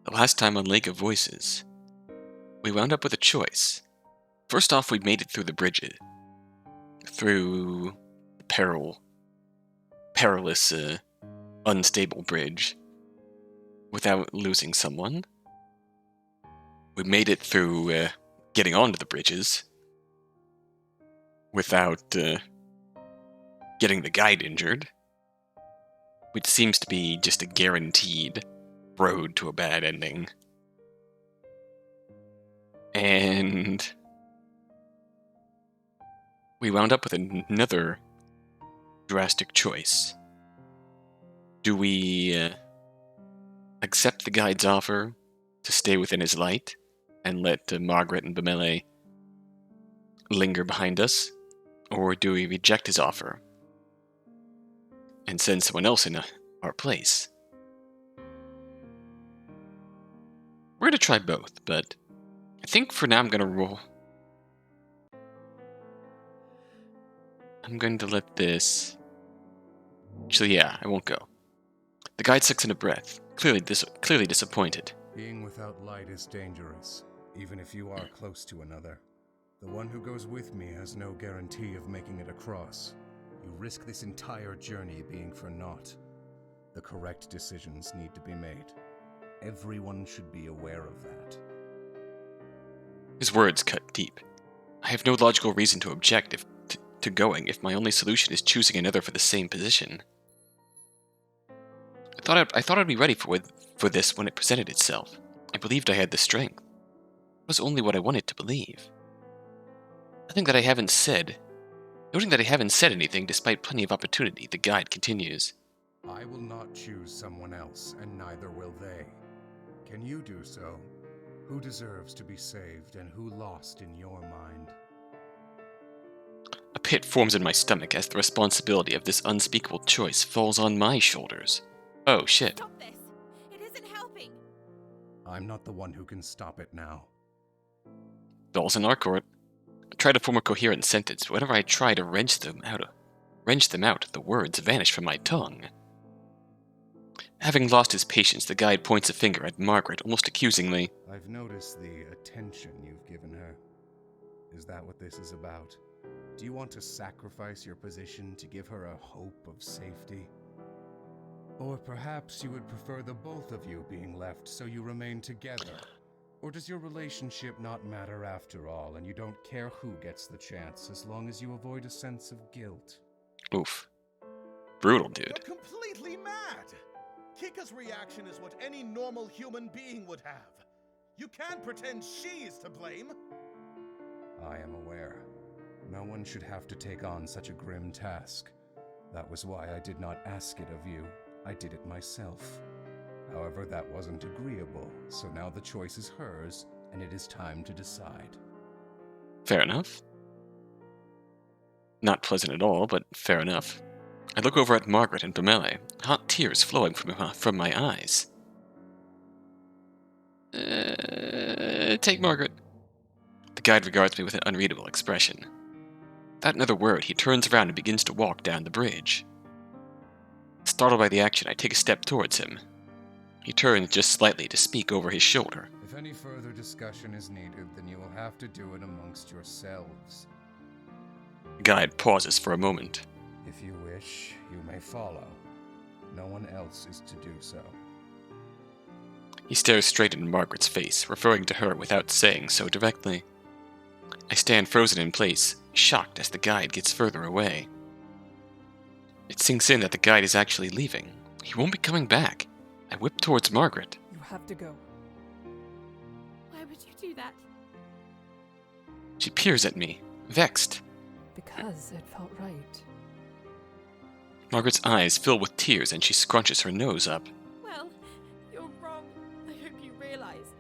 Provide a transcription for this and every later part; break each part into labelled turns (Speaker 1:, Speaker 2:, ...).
Speaker 1: The last time on Lake of Voices, we wound up with a choice. First off, we made it through the bridges. Through the perilous, unstable bridge without losing someone. We made it through getting onto the bridges without getting the guide injured, which seems to be just a guaranteed road to a bad ending. And we wound up with another drastic choice. Do we accept the guide's offer to stay within his light and let Margaret and Bemele linger behind us? Or do we reject his offer and send someone else in our place? We're going to try both, but I think for now I'm going to roll. I'm going to let this... Actually, yeah, I won't go. The guide sucks in a breath, clearly disappointed.
Speaker 2: Being without light is dangerous, even if you are close to another. The one who goes with me has no guarantee of making it across. You risk this entire journey being for naught. The correct decisions need to be made. Everyone should be aware of that.
Speaker 1: His words cut deep. I have no logical reason to object to going if my only solution is choosing another for the same position. I thought I'd be ready for this when it presented itself. I believed I had the strength. It was only what I wanted to believe. Noting that I haven't said anything despite plenty of opportunity, the guide continues.
Speaker 2: I will not choose someone else, and neither will they. Can you do so? Who deserves to be saved, and who lost in your mind?
Speaker 1: A pit forms in my stomach as the responsibility of this unspeakable choice falls on my shoulders. Oh, shit.
Speaker 3: Stop this! It isn't helping!
Speaker 2: I'm not the one who can stop it now.
Speaker 1: Ball's in our court. I try to form a coherent sentence, but whenever I try to wrench them out, the words vanish from my tongue. Having lost his patience, the guide points a finger at Margaret, almost accusingly.
Speaker 2: I've noticed the attention you've given her. Is that what this is about? Do you want to sacrifice your position to give her a hope of safety? Or perhaps you would prefer the both of you being left so you remain together? Or does your relationship not matter after all, and you don't care who gets the chance as long as you avoid a sense of guilt?
Speaker 1: Oof. Brutal, dude.
Speaker 4: You're completely mad! Kikka's reaction is what any normal human being would have. You can't pretend she's to blame.
Speaker 2: I am aware. No one should have to take on such a grim task. That was why I did not ask it of you. I did it myself. However, that wasn't agreeable, so now the choice is hers, and it is time to decide.
Speaker 1: Fair enough. Not pleasant at all, but fair enough. I look over at Margaret and Bemele, hot tears flowing from my eyes. Take Margaret. The guide regards me with an unreadable expression. Without another word, he turns around and begins to walk down the bridge. Startled by the action, I take a step towards him. He turns just slightly to speak over his shoulder.
Speaker 2: If any further discussion is needed, then you will have to do it amongst yourselves.
Speaker 1: The guide pauses for a moment.
Speaker 2: If you wish, you may follow. No one else is to do so.
Speaker 1: He stares straight into Margaret's face, referring to her without saying so directly. I stand frozen in place, shocked as the guide gets further away. It sinks in that the guide is actually leaving. He won't be coming back. I whip towards Margaret.
Speaker 5: You have to go.
Speaker 3: Why would you do that?
Speaker 1: She peers at me, vexed.
Speaker 5: Because it felt right.
Speaker 1: Margaret's eyes fill with tears and she scrunches her nose up.
Speaker 3: Well, you're wrong. I hope you realize.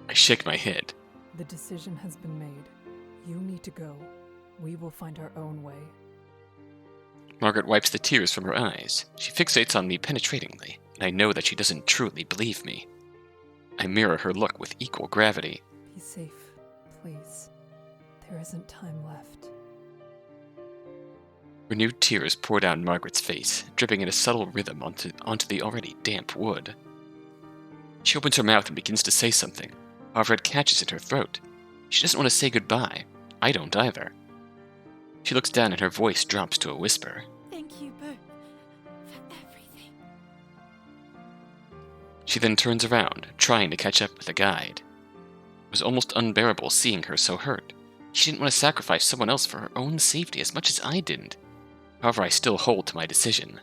Speaker 1: I shake my head.
Speaker 5: The decision has been made. You need to go. We will find our own way.
Speaker 1: Margaret wipes the tears from her eyes. She fixates on me penetratingly, and I know that she doesn't truly believe me. I mirror her look with equal gravity.
Speaker 5: Be safe, please. There isn't time left.
Speaker 1: Renewed tears pour down Margaret's face, dripping in a subtle rhythm onto the already damp wood. She opens her mouth and begins to say something. However, it catches in her throat. She doesn't want to say goodbye. I don't either. She looks down and her voice drops to a whisper.
Speaker 3: Thank you both for everything.
Speaker 1: She then turns around, trying to catch up with the guide. It was almost unbearable seeing her so hurt. She didn't want to sacrifice someone else for her own safety as much as I didn't. However, I still hold to my decision.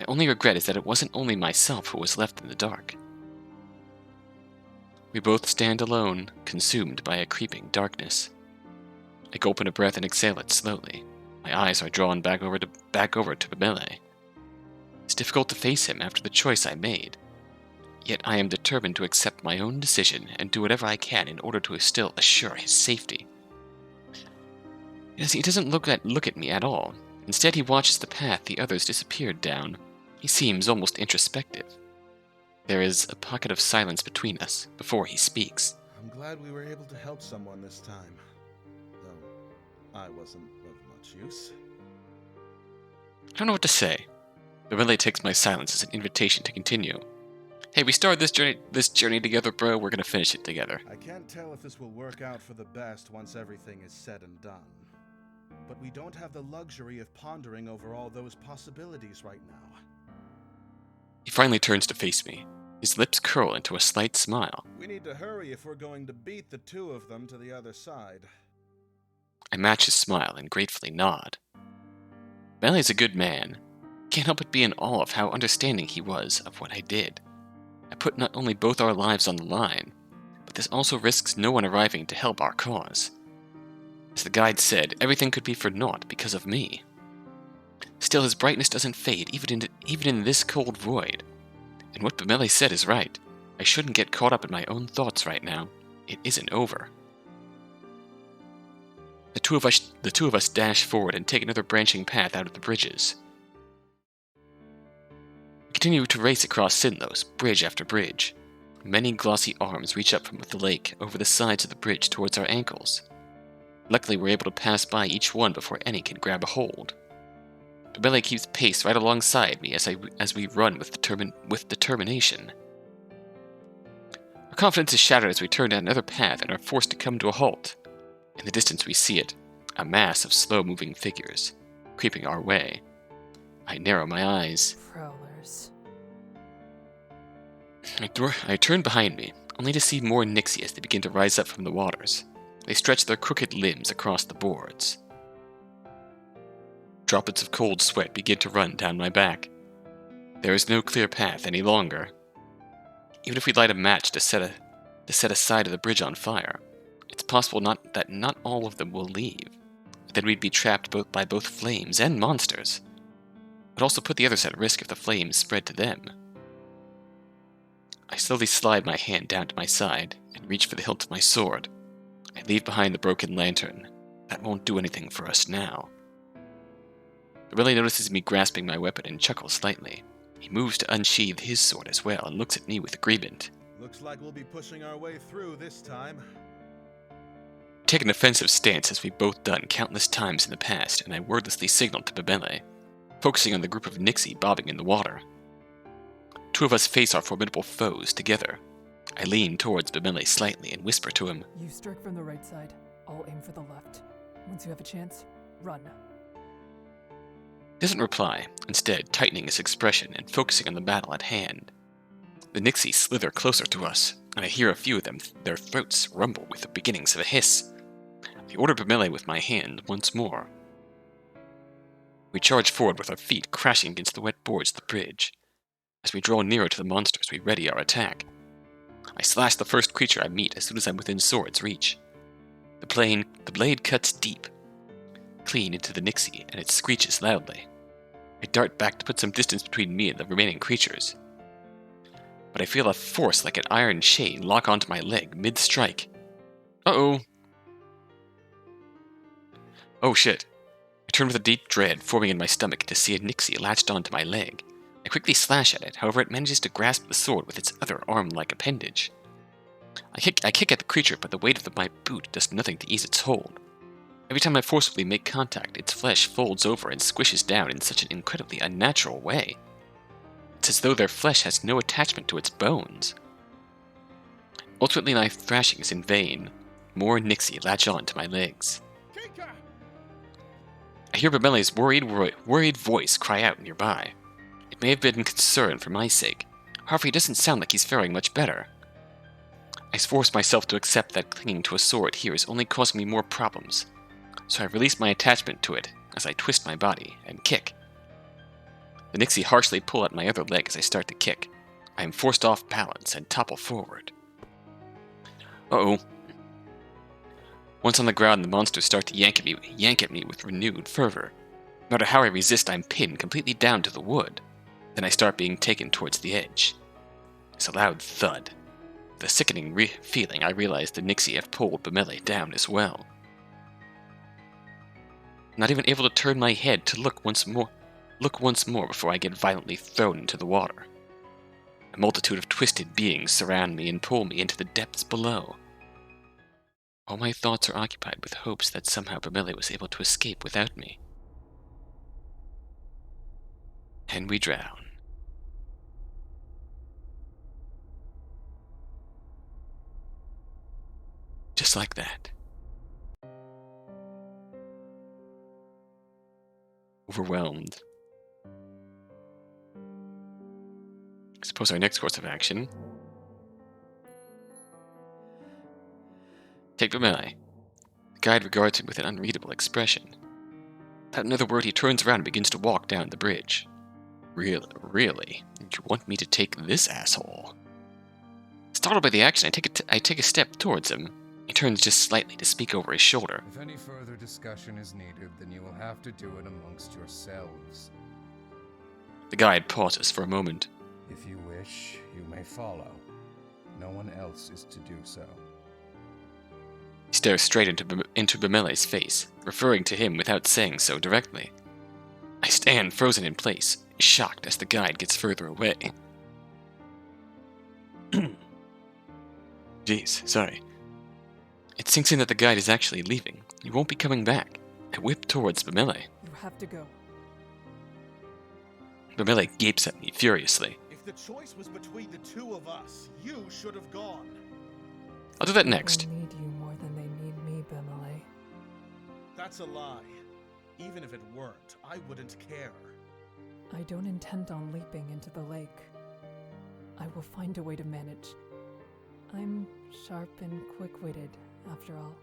Speaker 1: My only regret is that it wasn't only myself who was left in the dark. We both stand alone, consumed by a creeping darkness. I gulp in a breath and exhale it slowly. My eyes are drawn back over to Bemele. It's difficult to face him after the choice I made. Yet I am determined to accept my own decision and do whatever I can in order to still assure his safety. He doesn't look at me at all. Instead, he watches the path the others disappeared down. He seems almost introspective. There is a pocket of silence between us before he speaks.
Speaker 4: I'm glad we were able to help someone this time. Though I wasn't of much use.
Speaker 1: I don't know what to say. Bemele takes my silence as an invitation to continue. Hey, we started this journey together, bro. We're gonna finish it together.
Speaker 4: I can't tell if this will work out for the best once everything is said and done. But we don't have the luxury of pondering over all those possibilities right now.
Speaker 1: He finally turns to face me. His lips curl into a slight smile.
Speaker 4: We need to hurry if we're going to beat the two of them to the other side.
Speaker 1: I match his smile and gratefully nod. Bemele is a good man. Can't help but be in awe of how understanding he was of what I did. I put not only both our lives on the line, but this also risks no one arriving to help our cause. As the guide said, everything could be for naught because of me. Still, his brightness doesn't fade, even in this cold void. And what Bemele said is right. I shouldn't get caught up in my own thoughts right now. It isn't over. The two of us dash forward and take another branching path out of the bridges. We continue to race across Sinnlos, bridge after bridge. Many glossy arms reach up from the lake over the sides of the bridge towards our ankles. Luckily, we're able to pass by each one before any can grab a hold. Bemele keeps pace right alongside me as we run with determination. Our confidence is shattered as we turn down another path and are forced to come to a halt. In the distance we see it, a mass of slow-moving figures, creeping our way. I narrow my eyes.
Speaker 5: Prowlers.
Speaker 1: I turn behind me, only to see more Nixie as they begin to rise up from the waters. They stretch their crooked limbs across the boards. Droplets of cold sweat begin to run down my back. There is no clear path any longer. Even if we light a match to set a side of the bridge on fire, it's possible that not all of them will leave. Then we'd be trapped by both flames and monsters. It would also put the others at risk if the flames spread to them. I slowly slide my hand down to my side and reach for the hilt of my sword. I leave behind the broken lantern. That won't do anything for us now. Bemele notices me grasping my weapon and chuckles slightly. He moves to unsheathe his sword as well and looks at me with agreement.
Speaker 4: Looks like we'll be pushing our way through this time.
Speaker 1: I take an offensive stance as we've both done countless times in the past, and I wordlessly signal to Bemele, focusing on the group of Nixie bobbing in the water. Two of us face our formidable foes together. I lean towards Bemele slightly and whisper to him,
Speaker 5: You strike from the right side. I'll aim for the left. Once you have a chance, run.
Speaker 1: He doesn't reply, instead tightening his expression and focusing on the battle at hand. The Nixie slither closer to us, and I hear a few of them, their throats rumble with the beginnings of a hiss. I order Bemele with my hand once more. We charge forward with our feet crashing against the wet boards of the bridge. As we draw nearer to the monsters, we ready our attack. I slash the first creature I meet as soon as I'm within sword's reach. The blade cuts deep, clean into the Nixie, and it screeches loudly. I dart back to put some distance between me and the remaining creatures. But I feel a force like an iron chain lock onto my leg mid-strike. Uh-oh. Oh shit. I turn with a deep dread forming in my stomach to see a Nixie latched onto my leg. I quickly slash at it, however it manages to grasp the sword with its other arm-like appendage. I kick at the creature, but the weight of my boot does nothing to ease its hold. Every time I forcibly make contact, its flesh folds over and squishes down in such an incredibly unnatural way. It's as though their flesh has no attachment to its bones. Ultimately, my thrashing is in vain. More Nixie latch on to my legs.
Speaker 4: Kikka!
Speaker 1: I hear Bamele's worried voice cry out nearby. It may have been concern for my sake. However, he doesn't sound like he's faring much better. I force myself to accept that clinging to a sword here is only causing me more problems, so I release my attachment to it as I twist my body and kick. The Nixie harshly pull at my other leg as I start to kick. I am forced off balance and topple forward. Uh-oh. Once on the ground, the monsters start to yank at me with renewed fervor. No matter how I resist, I'm pinned completely down to the wood. Then I start being taken towards the edge. It's a loud thud. With a sickening feeling, I realize the Nixie have pulled Bamele down as well. Not even able to turn my head to look once more before I get violently thrown into the water. A multitude of twisted beings surround me and pull me into the depths below. All my thoughts are occupied with hopes that somehow Bamele was able to escape without me. And we drown. Just like that. Overwhelmed. I suppose our next course of action. Take Bamele. The guide regards him with an unreadable expression. Without another word, he turns around and begins to walk down the bridge. Really? You want me to take this asshole? Startled by the action, I take a step towards him. He turns just slightly to speak over his shoulder.
Speaker 2: If any further discussion is needed, then you will have to do it amongst yourselves.
Speaker 1: The guide pauses for a moment.
Speaker 2: If you wish, you may follow. No one else is to do so.
Speaker 1: He stares straight into Bamele's face, referring to him without saying so directly. I stand frozen in place, shocked as the guide gets further away. Jeez, sorry. It sinks in that the guide is actually leaving. He won't be coming back. I whip towards Bamele.
Speaker 5: You have to go.
Speaker 1: Bamele gapes at me furiously.
Speaker 4: If the choice was between the two of us, you should have gone.
Speaker 1: I'll do that next.
Speaker 5: They need you more than they need me, Bamele.
Speaker 4: That's a lie. Even if it weren't, I wouldn't care.
Speaker 5: I don't intend on leaping into the lake. I will find a way to manage. I'm sharp and quick-witted, after all.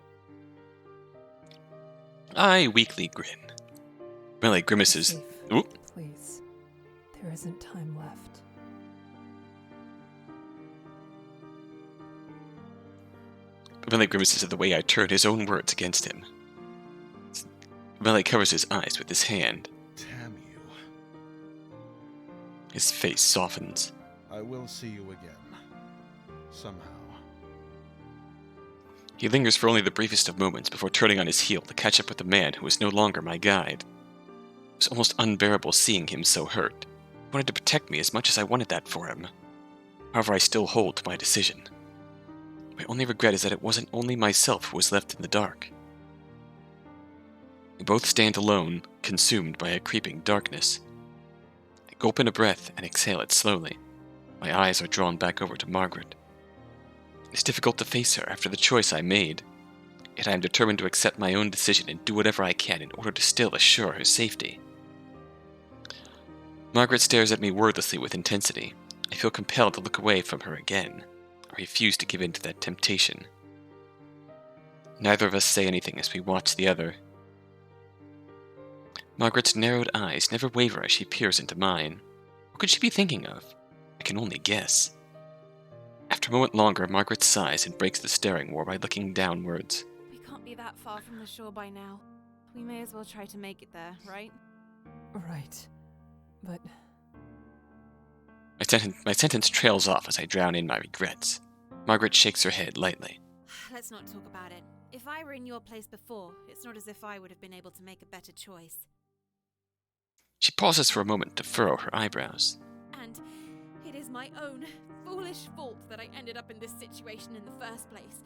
Speaker 1: I weakly grin. Bamele grimaces.
Speaker 5: Safe,
Speaker 1: Oop.
Speaker 5: please. There isn't time left.
Speaker 1: Bamele grimaces at the way I turn his own words against him. Bamele covers his eyes with his hand.
Speaker 4: Damn you.
Speaker 1: His face softens.
Speaker 4: I will see you again. Somehow.
Speaker 1: He lingers for only the briefest of moments before turning on his heel to catch up with the man who was no longer my guide. It was almost unbearable seeing him so hurt. He wanted to protect me as much as I wanted that for him. However, I still hold to my decision. My only regret is that it wasn't only myself who was left in the dark. We both stand alone, consumed by a creeping darkness. I gulp in a breath and exhale it slowly. My eyes are drawn back over to Margaret. It's difficult to face her after the choice I made, yet I am determined to accept my own decision and do whatever I can in order to still assure her safety. Margaret stares at me wordlessly with intensity. I feel compelled to look away from her again. I refuse to give in to that temptation. Neither of us say anything as we watch the other. Margaret's narrowed eyes never waver as she peers into mine. What could she be thinking of? I can only guess. After a moment longer, Margaret sighs and breaks the staring war by looking downwards.
Speaker 3: We can't be that far from the shore by now. We may as well try to make it there, right?
Speaker 5: Right. But
Speaker 1: My sentence trails off as I drown in my regrets. Margaret shakes her head lightly.
Speaker 3: Let's not talk about it. If I were in your place before, it's not as if I would have been able to make a better choice.
Speaker 1: She pauses for a moment to furrow her eyebrows.
Speaker 3: And it is my own foolish fault that I ended up in this situation in the first place.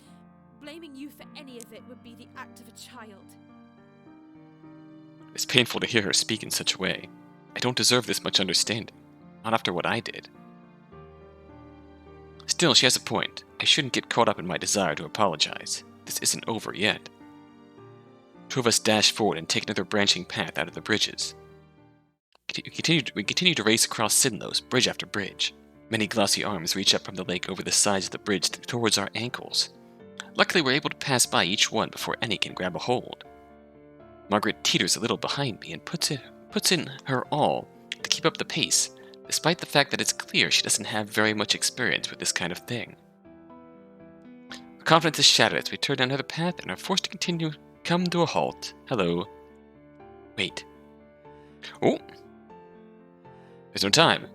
Speaker 3: Blaming you for any of it would be the act of a child.
Speaker 1: It's painful to hear her speak in such a way. I don't deserve this much understanding. Not after what I did. Still, she has a point. I shouldn't get caught up in my desire to apologize. This isn't over yet. Two of us dash forward and take another branching path out of the bridges. We continue to race across Sinnlos, bridge after bridge. Many glossy arms reach up from the lake over the sides of the bridge towards our ankles. Luckily, we're able to pass by each one before any can grab a hold. Margaret teeters a little behind me and puts in her all to keep up the pace, despite the fact that it's clear she doesn't have very much experience with this kind of thing. Our confidence is shattered as we turn down another path and are forced to come to a halt. Hello. Wait. Oh! There's no time.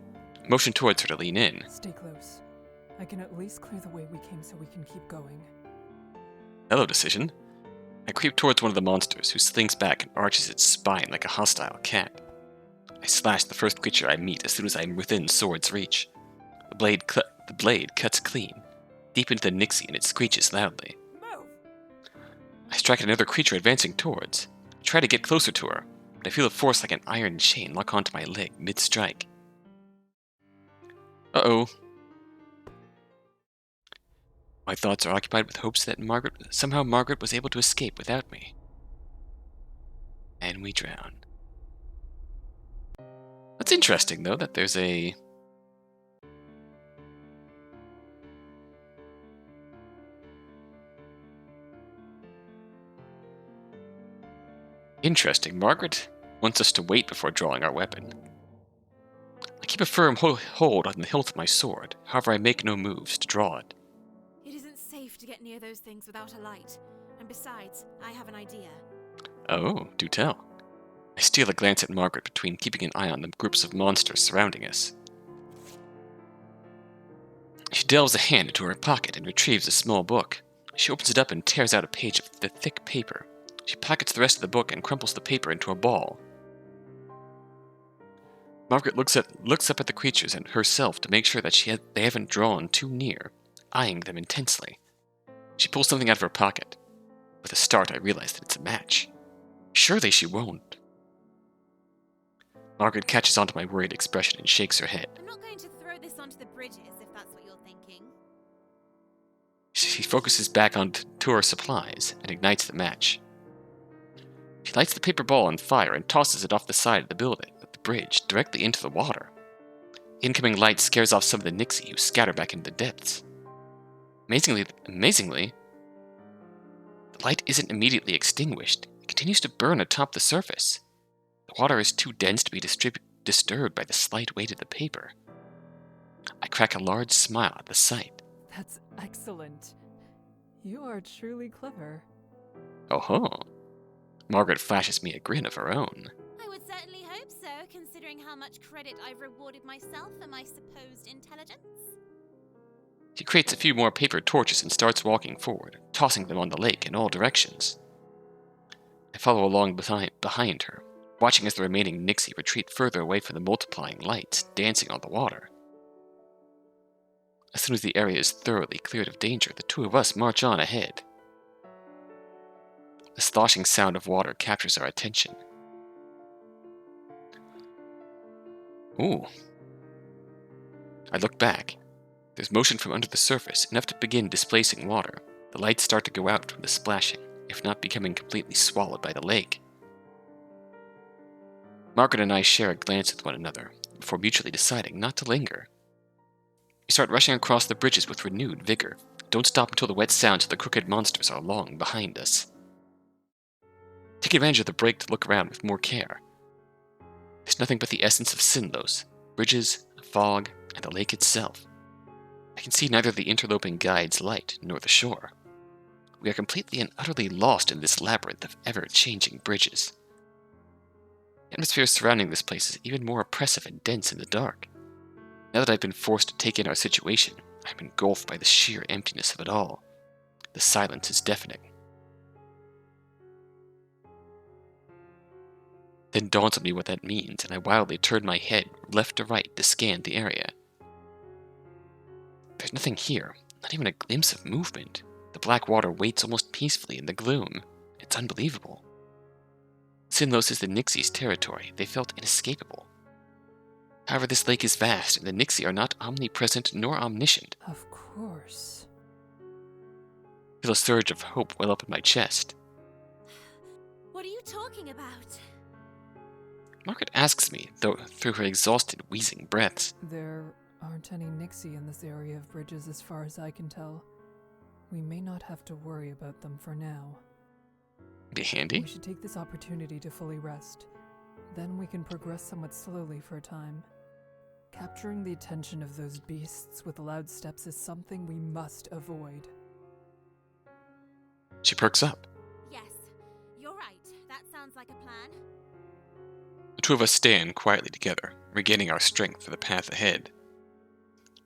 Speaker 1: Motion towards her to lean in.
Speaker 5: Stay close. I can at least clear the way we came so we can keep going.
Speaker 1: Hello, decision. I creep towards one of the monsters, who slinks back and arches its spine like a hostile cat. I slash the first creature I meet as soon as I'm within sword's reach. The blade cuts clean, deep into the Nixie, and it screeches loudly.
Speaker 3: Move!
Speaker 1: I strike at another creature advancing towards. I try to get closer to her, but I feel a force like an iron chain lock onto my leg mid-strike. Uh-oh. My thoughts are occupied with hopes that somehow Margaret was able to escape without me. And we drown. That's interesting, though, that there's a... Interesting. Margaret wants us to wait before drawing our weapon. I keep a firm hold on the hilt of my sword, however I make no moves to draw it.
Speaker 3: It isn't safe to get near those things without a light. And besides, I have an idea.
Speaker 1: Oh, do tell. I steal a glance at Margaret between keeping an eye on the groups of monsters surrounding us. She delves a hand into her pocket and retrieves a small book. She opens it up and tears out a page of the thick paper. She pockets the rest of the book and crumples the paper into a ball. Margaret looks up at the creatures and herself to make sure that they haven't drawn too near, eyeing them intensely. She pulls something out of her pocket. With a start, I realize that it's a match. Surely she won't. Margaret catches onto my worried expression and shakes her head.
Speaker 3: I'm not going to throw this onto the bridges, if that's what you're thinking.
Speaker 1: She focuses back onto her supplies and ignites the match. She lights the paper ball on fire and tosses it off the side of the bridge, directly into the water. Incoming light scares off some of the Nixie, who scatter back into the depths. Amazingly, the light isn't immediately extinguished. It continues to burn atop the surface. The water is too dense to be disturbed by the slight weight of the paper. I crack a large smile at the sight.
Speaker 5: That's excellent. You are truly clever.
Speaker 1: Oh-ho. Margaret flashes me a grin of her own.
Speaker 3: I would certainly hope so, considering how much credit I've rewarded myself for my supposed intelligence.
Speaker 1: She creates a few more paper torches and starts walking forward, tossing them on the lake in all directions. I follow along behind her, watching as the remaining Nixie retreat further away from the multiplying lights dancing on the water. As soon as the area is thoroughly cleared of danger, the two of us march on ahead. The sloshing sound of water captures our attention. Ooh. I look back. There's motion from under the surface, enough to begin displacing water. The lights start to go out from the splashing, if not becoming completely swallowed by the lake. Margaret and I share a glance with one another, before mutually deciding not to linger. We start rushing across the bridges with renewed vigor. Don't stop until the wet sounds of the crooked monsters are long behind us. Take advantage of the break to look around with more care. There's nothing but the essence of Sinnlos, bridges, fog, and the lake itself. I can see neither the interloping guide's light nor the shore. We are completely and utterly lost in this labyrinth of ever-changing bridges. The atmosphere surrounding this place is even more oppressive and dense in the dark. Now that I've been forced to take in our situation, I'm engulfed by the sheer emptiness of it all. The silence is deafening. Then dawns on me what that means, and I wildly turn my head left to right to scan the area. There's nothing here, not even a glimpse of movement. The black water waits almost peacefully in the gloom. It's unbelievable. Sinnlos is the Nixie's territory. They felt inescapable. However, this lake is vast, and the Nixie are not omnipresent nor omniscient.
Speaker 5: Of course.
Speaker 1: I feel a surge of hope well up in my chest.
Speaker 3: What are you talking about?
Speaker 1: Margaret asks me, though through her exhausted, wheezing breaths.
Speaker 5: There aren't any Nixie in this area of bridges as far as I can tell. We may not have to worry about them for now.
Speaker 1: Be handy?
Speaker 5: We should take this opportunity to fully rest. Then we can progress somewhat slowly for a time. Capturing the attention of those beasts with loud steps is something we must avoid.
Speaker 1: She perks up.
Speaker 3: Yes, you're right. That sounds like a plan.
Speaker 1: The two of us stand quietly together, regaining our strength for the path ahead.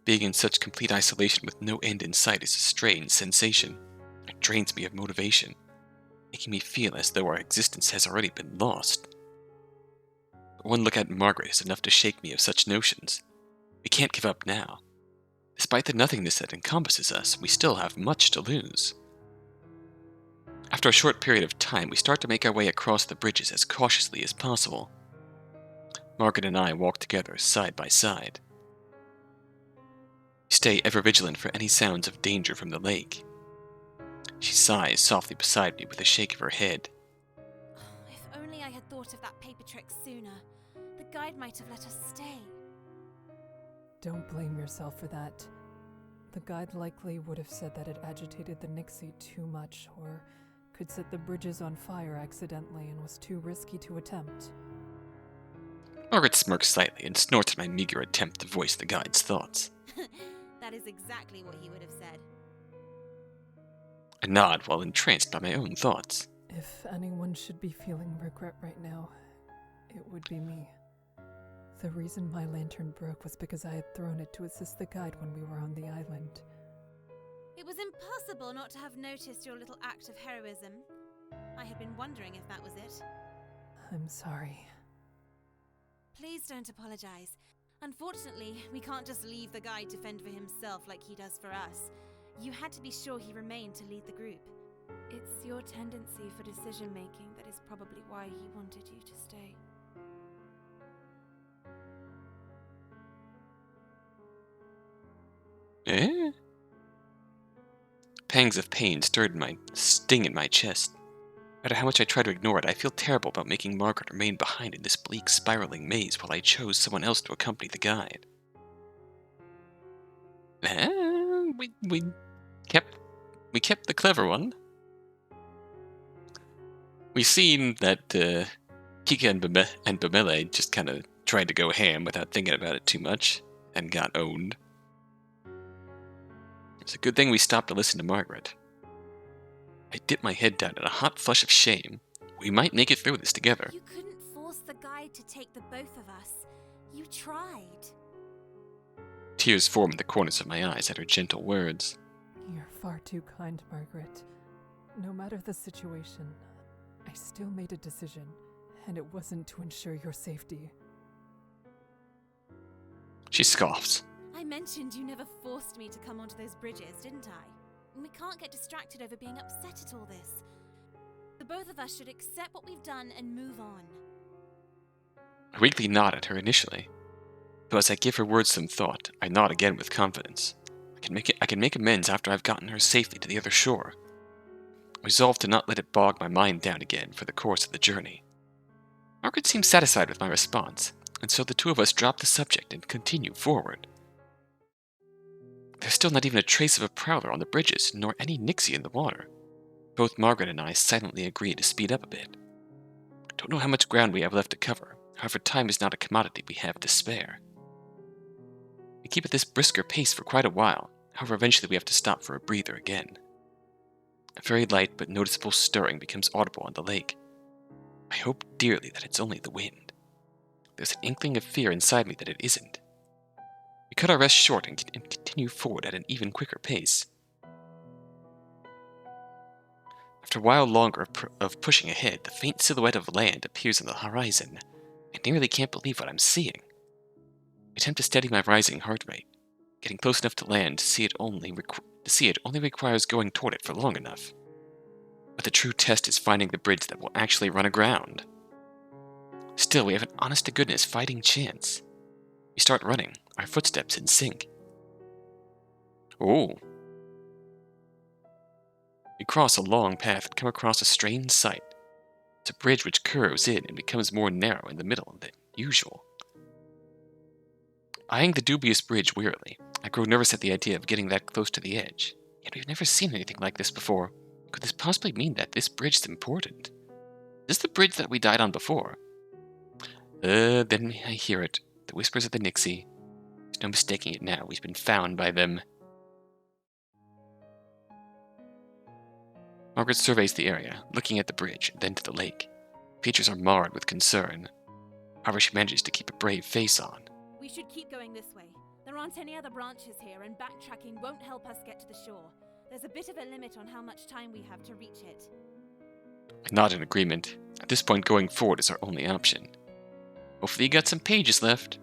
Speaker 1: Being in such complete isolation with no end in sight is a strange sensation. It drains me of motivation, making me feel as though our existence has already been lost. But one look at Margaret is enough to shake me of such notions. We can't give up now. Despite the nothingness that encompasses us, we still have much to lose. After a short period of time, we start to make our way across the bridges as cautiously as possible. Margaret and I walk together, side by side. We stay ever vigilant for any sounds of danger from the lake. She sighs softly beside me with a shake of her head.
Speaker 3: If only I had thought of that paper trick sooner. The guide might have let us stay.
Speaker 5: Don't blame yourself for that. The guide likely would have said that it agitated the Nixie too much, or could set the bridges on fire accidentally and was too risky to attempt.
Speaker 1: Margaret smirks slightly and snorts at my meager attempt to voice the guide's thoughts.
Speaker 3: That is exactly what he would have said.
Speaker 1: I nod while entranced by my own thoughts.
Speaker 5: If anyone should be feeling regret right now, it would be me. The reason my lantern broke was because I had thrown it to assist the guide when we were on the island.
Speaker 3: It was impossible not to have noticed your little act of heroism. I had been wondering if that was it.
Speaker 5: I'm sorry.
Speaker 3: Please don't apologize. Unfortunately, we can't just leave the guide to fend for himself like he does for us. You had to be sure he remained to lead the group. It's your tendency for decision-making that is probably why he wanted you to stay.
Speaker 1: Eh? Pangs of pain sting in my chest. No matter how much I try to ignore it, I feel terrible about making Margaret remain behind in this bleak, spiraling maze while I chose someone else to accompany the guide. We kept the clever one. We've seen that Kikka and Bamele just kind of tried to go ham without thinking about it too much and got owned. It's a good thing we stopped to listen to Margaret. I dip my head down in a hot flush of shame. We might make it through this together.
Speaker 3: You couldn't force the guide to take the both of us. You tried.
Speaker 1: Tears form in the corners of my eyes at her gentle words.
Speaker 5: You're far too kind, Margaret. No matter the situation, I still made a decision, and it wasn't to ensure your safety.
Speaker 1: She scoffs.
Speaker 3: I mentioned you never forced me to come onto those bridges, didn't I? We can't get distracted over being upset at all this. The both of us should accept what we've done and move on.
Speaker 1: I weakly nod at her initially, though as I give her words some thought, I nod again with confidence. I can make amends after I've gotten her safely to the other shore. Resolved to not let it bog my mind down again for the course of the journey. Margaret seems satisfied with my response, and so the two of us drop the subject and continue forward. There's still not even a trace of a prowler on the bridges, nor any Nixie in the water. Both Margaret and I silently agree to speed up a bit. Don't know how much ground we have left to cover, however time is not a commodity we have to spare. We keep at this brisker pace for quite a while, however eventually we have to stop for a breather again. A very light but noticeable stirring becomes audible on the lake. I hope dearly that it's only the wind. There's an inkling of fear inside me that it isn't. We cut our rest short and continue forward at an even quicker pace. After a while longer of pushing ahead, the faint silhouette of land appears on the horizon. I nearly can't believe what I'm seeing. I attempt to steady my rising heart rate. Getting close enough to land to see it only requires going toward it for long enough. But the true test is finding the bridge that will actually run aground. Still, we have an honest-to-goodness fighting chance. We start running, our footsteps in sync. Oh. We cross a long path and come across a strange sight. It's a bridge which curves in and becomes more narrow in the middle than usual. Eyeing the dubious bridge wearily, I grow nervous at the idea of getting that close to the edge. Yet we've never seen anything like this before. Could this possibly mean that this bridge is important? Is this the bridge that we died on before? Then I hear it. The whispers of the Nixie. There's no mistaking it now. We've been found by them. Margaret surveys the area, looking at the bridge, then to the lake. Features are marred with concern. However, she manages to keep a brave face on.
Speaker 3: We should keep going this way. There aren't any other branches here, and backtracking won't help us get to the shore. There's a bit of a limit on how much time we have to reach it.
Speaker 1: I nod in agreement. At this point, going forward is our only option. Hopefully you got some pages left.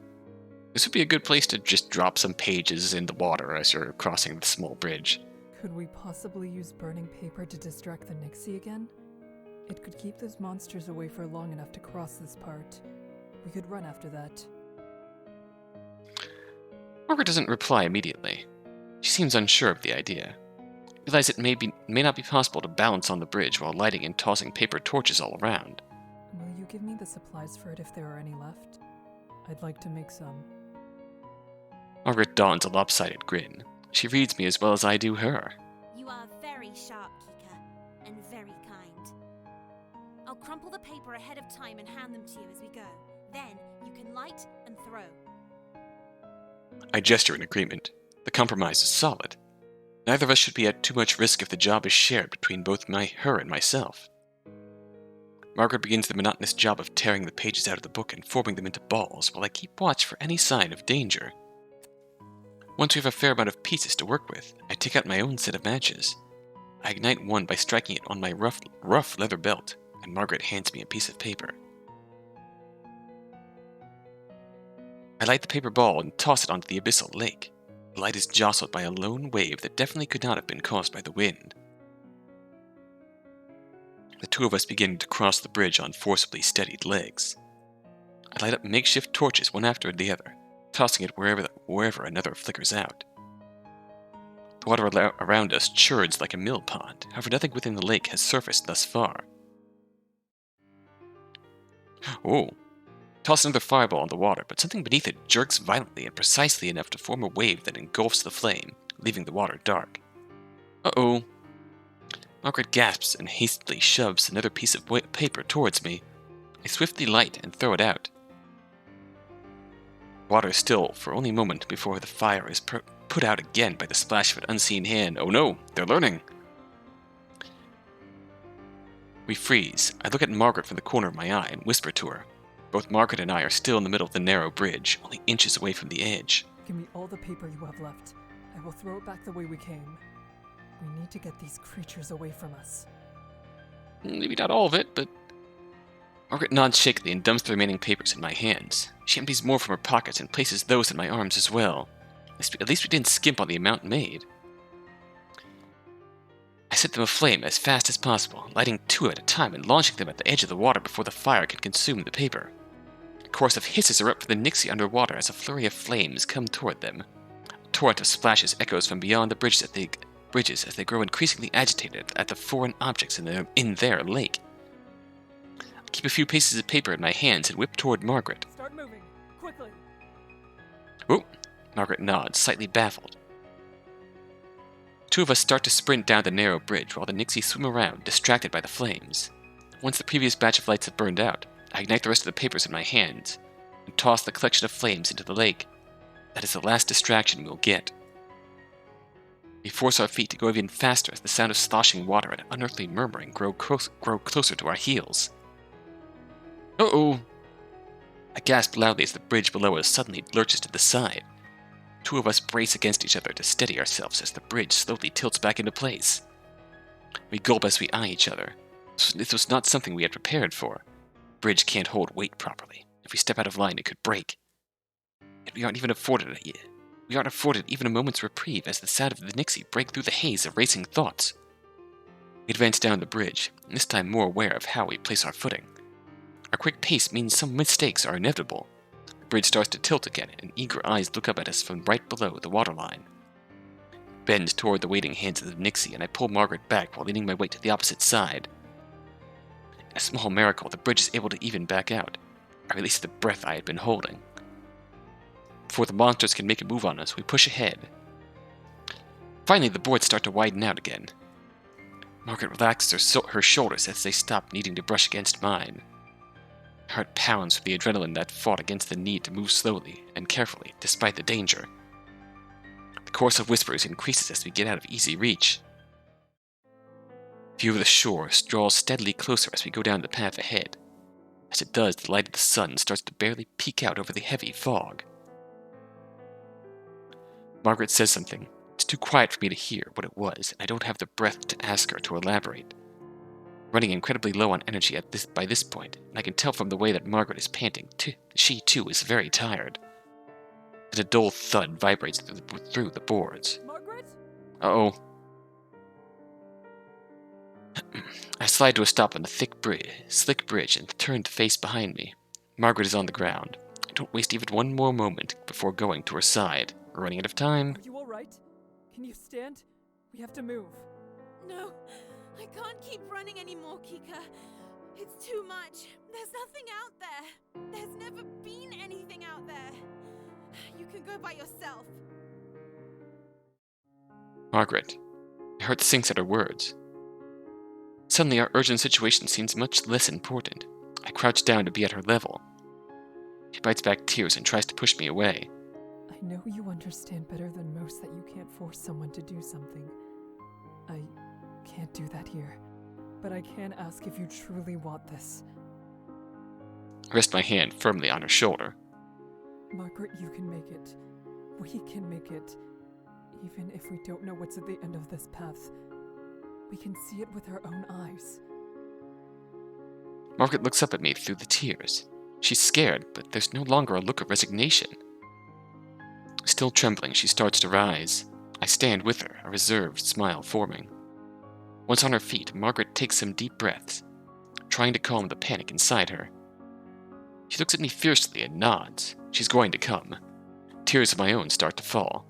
Speaker 1: This would be a good place to just drop some pages in the water as you're crossing the small bridge.
Speaker 5: Could we possibly use burning paper to distract the Nixie again? It could keep those monsters away for long enough to cross this part. We could run after that.
Speaker 1: Margaret doesn't reply immediately. She seems unsure of the idea. Realize it may not be possible to balance on the bridge while lighting and tossing paper torches all around.
Speaker 5: Will you give me the supplies for it if there are any left? I'd like to make some.
Speaker 1: Margaret dons a lopsided grin. She reads me as well as I do her.
Speaker 3: You are very sharp, Kikka, and very kind. I'll crumple the paper ahead of time and hand them to you as we go. Then you can light and throw.
Speaker 1: I gesture in agreement. The compromise is solid. Neither of us should be at too much risk if the job is shared between both her and myself. Margaret begins the monotonous job of tearing the pages out of the book and forming them into balls while I keep watch for any sign of danger. Once we have a fair amount of pieces to work with, I take out my own set of matches. I ignite one by striking it on my rough leather belt, and Margaret hands me a piece of paper. I light the paper ball and toss it onto the abyssal lake. The light is jostled by a lone wave that definitely could not have been caused by the wind. The two of us begin to cross the bridge on forcibly steadied legs. I light up makeshift torches one after the other, tossing it wherever another flickers out. The water around us churns like a mill pond, however nothing within the lake has surfaced thus far. Oh! Toss another fireball in the water, but something beneath it jerks violently and precisely enough to form a wave that engulfs the flame, leaving the water dark. Uh-oh! Margaret gasps and hastily shoves another piece of paper towards me. I swiftly light and throw it out. Water still for only a moment before the fire is put out again by the splash of an unseen hand. Oh no, they're learning! We freeze. I look at Margaret from the corner of my eye and whisper to her. Both Margaret and I are still in the middle of the narrow bridge, only inches away from the edge.
Speaker 5: Give me all the paper you have left. I will throw it back the way we came. We need to get these creatures away from us.
Speaker 1: Maybe not all of it, but... Margaret nods shakily and dumps the remaining papers in my hands. She empties more from her pockets and places those in my arms as well. At least we didn't skimp on the amount made. I set them aflame as fast as possible, lighting two at a time and launching them at the edge of the water before the fire can consume the paper. A chorus of hisses erupt from the Nixie underwater as a flurry of flames come toward them. A torrent of splashes echoes from beyond the bridges as they grow increasingly agitated at the foreign objects in their lake. I keep a few pieces of paper in my hands and whip toward Margaret.
Speaker 5: Start moving, quickly!
Speaker 1: Oh! Margaret nods, slightly baffled. Two of us start to sprint down the narrow bridge while the Nixie swim around, distracted by the flames. Once the previous batch of lights have burned out, I ignite the rest of the papers in my hands and toss the collection of flames into the lake. That is the last distraction we'll get. We force our feet to go even faster as the sound of sloshing water and unearthly murmuring grow closer to our heels. Uh-oh! I gasp loudly as the bridge below us suddenly lurches to the side. Two of us brace against each other to steady ourselves as the bridge slowly tilts back into place. We gulp as we eye each other. This was not something we had prepared for. The bridge can't hold weight properly. If we step out of line, it could break. Yet we aren't afforded even a moment's reprieve as the sound of the Nixie break through the haze of racing thoughts. We advance down the bridge, this time more aware of how we place our footing. Our quick pace means some mistakes are inevitable. The bridge starts to tilt again, and eager eyes look up at us from right below the waterline. Bend toward the waiting hands of the Nixie, and I pull Margaret back while leaning my weight to the opposite side. In a small miracle, the bridge is able to even back out. I release the breath I had been holding. Before the monsters can make a move on us, we push ahead. Finally, the boards start to widen out again. Margaret relaxes her shoulders as they stop needing to brush against mine. My heart pounds with the adrenaline that fought against the need to move slowly and carefully, despite the danger. The chorus of whispers increases as we get out of easy reach. View of the shore draws steadily closer as we go down the path ahead. As it does, the light of the sun starts to barely peek out over the heavy fog. Margaret says something. It's too quiet for me to hear what it was, and I don't have the breath to ask her to elaborate. I'm running incredibly low on energy by this point, and I can tell from the way that Margaret is panting. She, too, is very tired. Then a dull thud vibrates through the boards.
Speaker 5: Margaret?
Speaker 1: Uh-oh. I slide to a stop on the slick bridge and turn to face behind me. Margaret is on the ground. I don't waste even one more moment before going to her side. We're running out of time.
Speaker 5: Are you alright? Can you stand? We have to move.
Speaker 3: No, I can't keep running anymore, Kikka. It's too much. There's nothing out there. There's never been anything out there. You can go by yourself.
Speaker 1: Margaret. My heart sinks at her words. Suddenly, our urgent situation seems much less important. I crouch down to be at her level. She bites back tears and tries to push me away.
Speaker 5: I know you understand better than most that you can't force someone to do something. I can't do that here, but I can ask if you truly want this.
Speaker 1: I rest my hand firmly on her shoulder.
Speaker 5: Margaret, you can make it. We can make it. Even if we don't know what's at the end of this path, we can see it with our own eyes.
Speaker 1: Margaret looks up at me through the tears. She's scared, but there's no longer a look of resignation. Still trembling, she starts to rise. I stand with her, a reserved smile forming. Once on her feet, Margaret takes some deep breaths, trying to calm the panic inside her. She looks at me fiercely and nods. She's going to come. Tears of my own start to fall.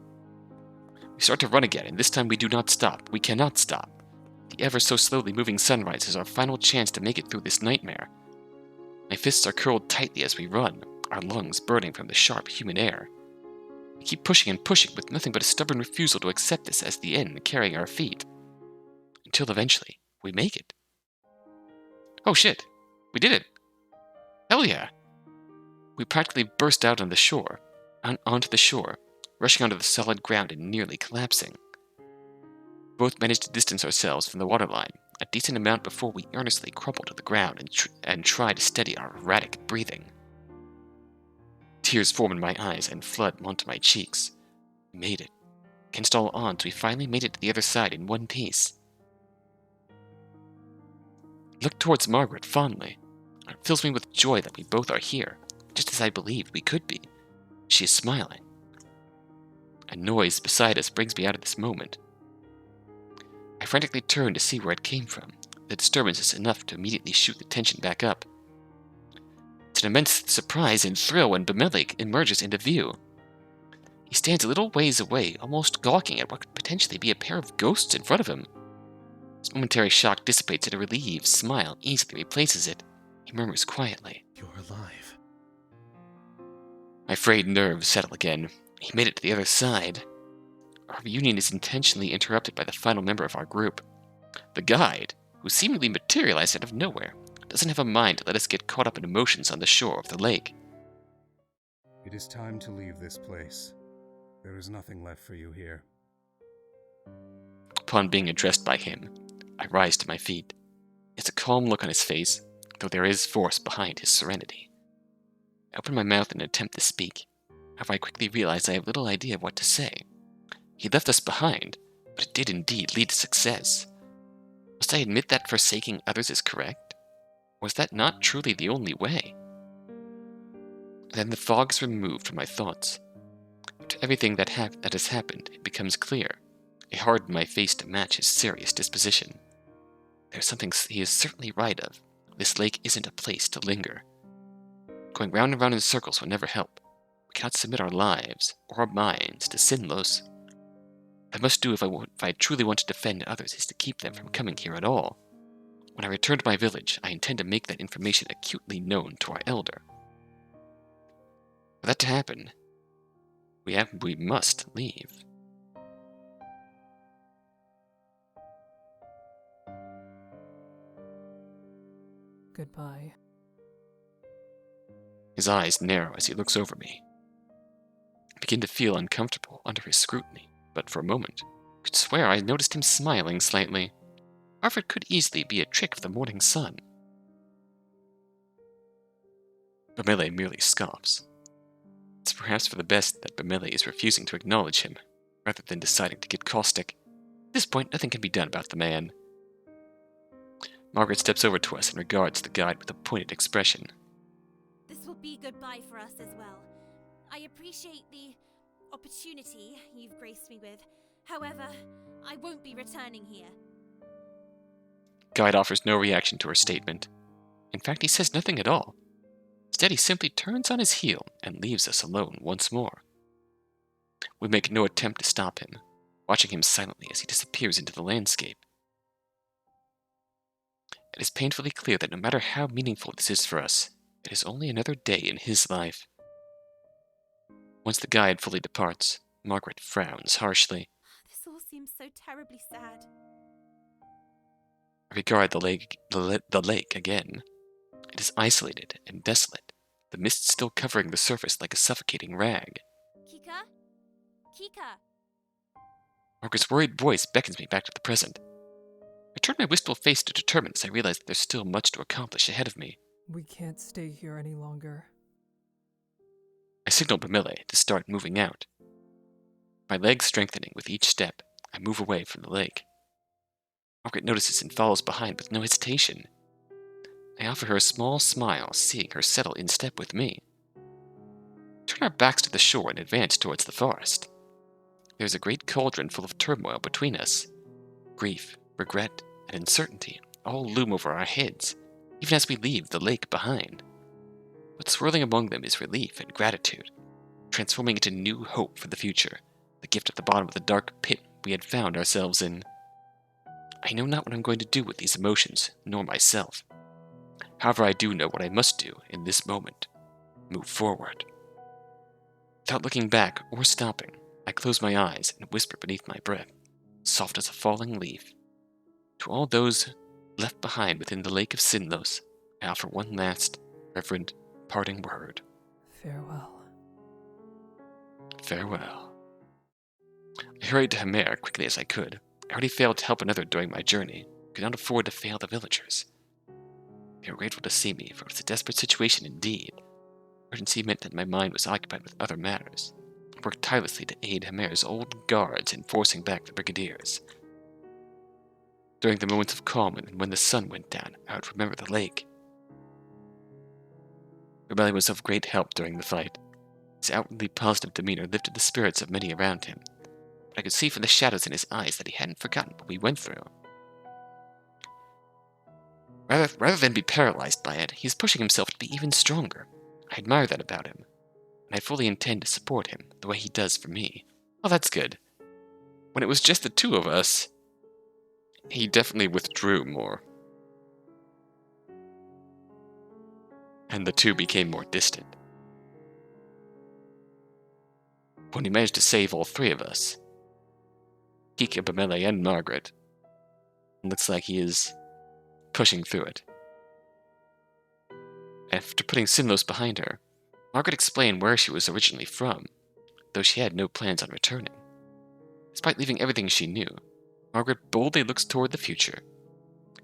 Speaker 1: We start to run again, and this time we do not stop. We cannot stop. The ever so slowly moving sunrise is our final chance to make it through this nightmare. My fists are curled tightly as we run, our lungs burning from the sharp human air. We keep pushing and pushing with nothing but a stubborn refusal to accept this as the end carrying our feet. Until eventually, we make it. Oh shit! We did it! Hell yeah! We practically burst out on the shore, onto the shore, rushing onto the solid ground and nearly collapsing. Both managed to distance ourselves from the waterline, a decent amount before we earnestly crumpled to the ground and tried to steady our erratic breathing. Tears form in my eyes and flood onto my cheeks. We made it. Against all odds, we finally made it to the other side in one piece. I look towards Margaret fondly. It fills me with joy that we both are here, just as I believed we could be. She is smiling. A noise beside us brings me out of this moment. I frantically turn to see where it came from. The disturbance is enough to immediately shoot the tension back up. It's an immense surprise and thrill when Bemelik emerges into view. He stands a little ways away, almost gawking at what could potentially be a pair of ghosts in front of him. His momentary shock dissipates and a relieved smile easily replaces it. He murmurs quietly,
Speaker 2: You're alive.
Speaker 1: My frayed nerves settle again. He made it to the other side. Our reunion is intentionally interrupted by the final member of our group. The guide, who seemingly materialized out of nowhere, doesn't have a mind to let us get caught up in emotions on the shore of the lake.
Speaker 2: It is time to leave this place. There is nothing left for you here.
Speaker 1: Upon being addressed by him, I rise to my feet. It's a calm look on his face, though there is force behind his serenity. I open my mouth in an attempt to speak. However, I quickly realize I have little idea of what to say. He left us behind, but it did indeed lead to success. Must I admit that forsaking others is correct? Was that not truly the only way? Then the fog is removed from my thoughts. After everything that has happened, it becomes clear. I harden my face to match his serious disposition. There's something he is certainly right of. This lake isn't a place to linger. Going round and round in circles will never help. We cannot submit our lives or our minds to Sinnlos. What I must do if I truly want to defend others is to keep them from coming here at all. When I return to my village, I intend to make that information acutely known to our elder. For that to happen, we must leave.
Speaker 5: Goodbye.
Speaker 1: His eyes narrow as he looks over me. I begin to feel uncomfortable under his scrutiny, but for a moment, I could swear I noticed him smiling slightly. However, it could easily be a trick of the morning sun. Bamele merely scoffs. It's perhaps for the best that Bamele is refusing to acknowledge him, rather than deciding to get caustic. At this point, nothing can be done about the man. Margaret steps over to us and regards the guide with a pointed expression.
Speaker 3: This will be goodbye for us as well. I appreciate the opportunity you've graced me with. However, I won't be returning here.
Speaker 1: Guide offers no reaction to her statement. In fact, he says nothing at all. Instead, he simply turns on his heel and leaves us alone once more. We make no attempt to stop him, watching him silently as he disappears into the landscape. It is painfully clear that no matter how meaningful this is for us, it is only another day in his life. Once the guide fully departs, Margaret frowns harshly.
Speaker 3: This all seems so terribly sad.
Speaker 1: I regard the lake again. It is isolated and desolate, the mist still covering the surface like a suffocating rag.
Speaker 3: Kikka? Kikka!
Speaker 1: Margaret's worried voice beckons me back to the present. I turn my wistful face to determine as I realize that there's still much to accomplish ahead of me.
Speaker 5: We can't stay here any longer.
Speaker 1: I signal Bamele to start moving out. My legs strengthening with each step, I move away from the lake. Margaret notices and follows behind with no hesitation. I offer her a small smile, seeing her settle in step with me. We turn our backs to the shore and advance towards the forest. There is a great cauldron full of turmoil between us. Grief, regret, and uncertainty all loom over our heads, even as we leave the lake behind. But swirling among them is relief and gratitude, transforming into new hope for the future, the gift at the bottom of the dark pit we had found ourselves in. I know not what I'm going to do with these emotions, nor myself. However, I do know what I must do in this moment. Move forward. Without looking back or stopping, I close my eyes and whisper beneath my breath, soft as a falling leaf. To all those left behind within the lake of Sinnlos, I offer one last, reverent, parting word.
Speaker 5: Farewell.
Speaker 1: Farewell. I hurried to Hamer quickly as I could. I already failed to help another during my journey. I could not afford to fail the villagers. They were grateful to see me, for it was a desperate situation indeed. Urgency meant that my mind was occupied with other matters. I worked tirelessly to aid Hamer's old guards in forcing back the brigadiers. During the moments of calm and when the sun went down, I would remember the lake. Rebellion was of great help during the fight. His outwardly positive demeanor lifted the spirits of many around him, but I could see from the shadows in his eyes that he hadn't forgotten what we went through. Rather than be paralyzed by it, he is pushing himself to be even stronger. I admire that about him, and I fully intend to support him the way he does for me. Oh, that's good. When it was just the two of us, he definitely withdrew more. And the two became more distant. When he managed to save all three of us, Kikka, Bamele, and Margaret, it looks like he is pushing through it. After putting Sinnlos behind her, Margaret explained where she was originally from, though she had no plans on returning. Despite leaving everything she knew, Margaret boldly looks toward the future.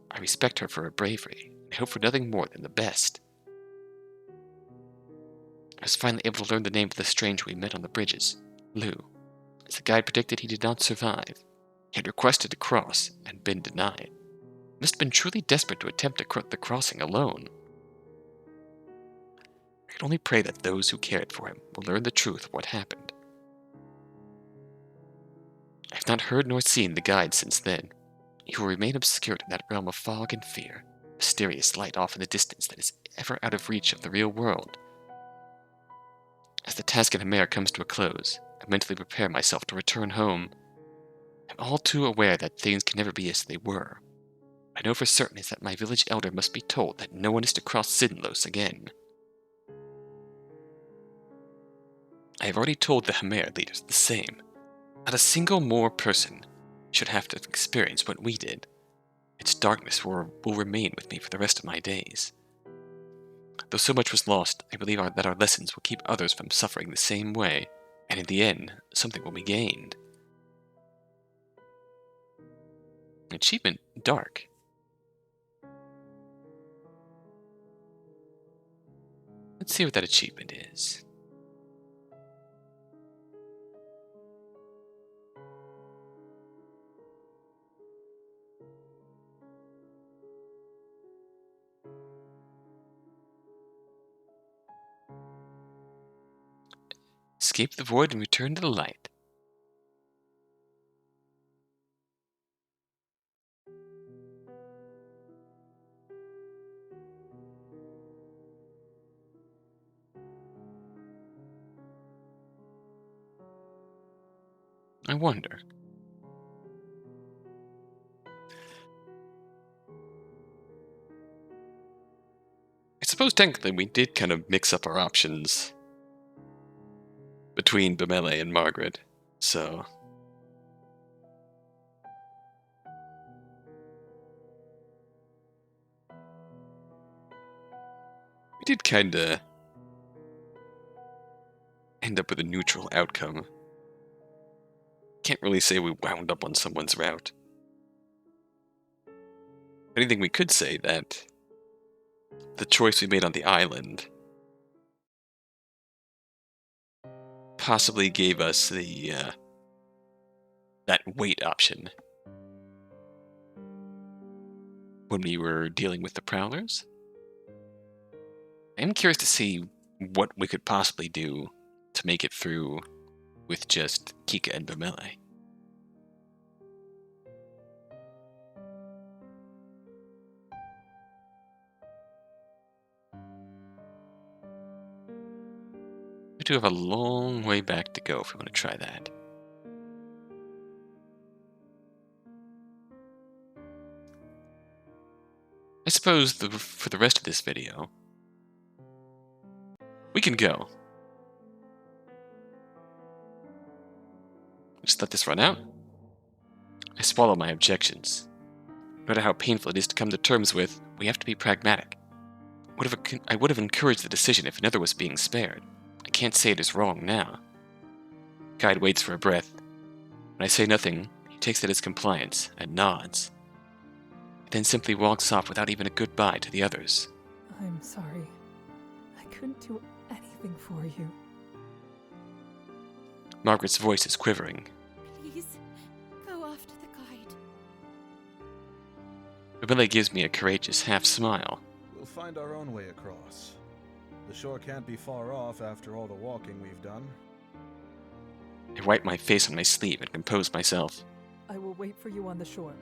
Speaker 1: I respect her for her bravery, and hope for nothing more than the best. I was finally able to learn the name of the stranger we met on the bridges, Lou. As the guide predicted, he did not survive. He had requested to cross and been denied. He must have been truly desperate to attempt the crossing alone. I can only pray that those who cared for him will learn the truth of what happened. I have not heard nor seen the guide since then. He will remain obscured in that realm of fog and fear, mysterious light off in the distance that is ever out of reach of the real world. As the task in Hammer comes to a close, I mentally prepare myself to return home. I'm all too aware that things can never be as they were. I know for certain is that my village elder must be told that no one is to cross Sinnlos again. I have already told the Hammer leaders the same. Not a single more person should have to experience what we did. Its darkness will remain with me for the rest of my days. Though so much was lost, I believe that our lessons will keep others from suffering the same way, and in the end, something will be gained. Achievement Dark. Let's see what that achievement is. Escape the void and return to the light. I wonder. I suppose technically we did kind of mix up our options between Bemele and Margaret, so... we did kinda end up with a neutral outcome. Can't really say we wound up on someone's route. Anything we could say that the choice we made on the island possibly gave us the that wait option when we were dealing with the Prowlers. I am curious to see what we could possibly do to make it through with just Kikka and Bemele. We do have a long way back to go if we want to try that. I suppose for the rest of this video, we can go. Just let this run out. I swallow my objections. No matter how painful it is to come to terms with, we have to be pragmatic. I would have encouraged the decision if another was being spared. I can't say it is wrong now. Guide waits for a breath. When I say nothing, he takes it as compliance and nods. He then simply walks off without even a goodbye to the others.
Speaker 5: I'm sorry. I couldn't do anything for you.
Speaker 1: Margaret's voice is quivering.
Speaker 3: Please, go after the guide.
Speaker 1: Bemele gives me a courageous half-smile.
Speaker 4: We'll find our own way across. The shore can't be far off after all the walking we've done.
Speaker 1: I wipe my face on my sleeve and compose myself.
Speaker 5: I will wait for you on the shore.